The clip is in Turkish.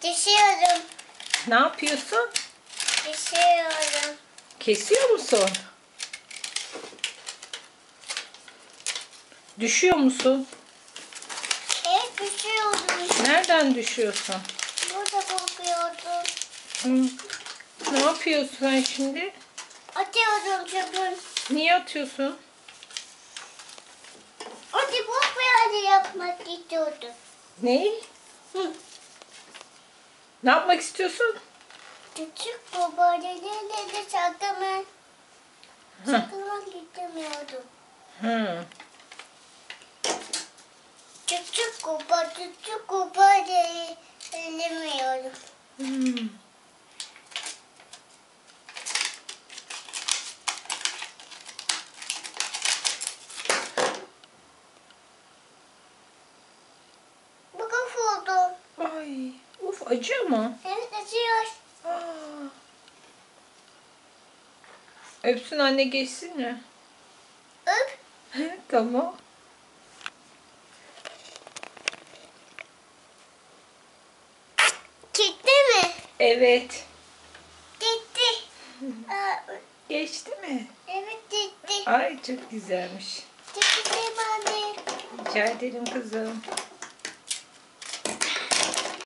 Düşüyorum. Ne yapıyorsun? Düşüyorum. Kesiyor musun? Düşüyor musun? Evet düşüyorum. Nereden düşüyorsun? Burada korkuyordum. Hı. Ne yapıyorsun sen şimdi? Atıyorum çöpün. Niye atıyorsun? Hadi bu böyle yapmak istiyordum. Ne? Hı. Ne yapmak istiyorsun? Küçük babaanneyle saklamaya Hı. saklamak istemiyordum. Hı. Küçük kupa ellemiyorum. Hmm. Bu oldu. Ay, uf acıyor mu? Evet acıyor. Aa. Öpsün anne geçsin mi? Öp. Tamam. Gitti mi? Evet. Gitti. Aa, Geçti mi? evet gitti. Ay çok güzelmiş. Gitti anne. Rica ederim kızım.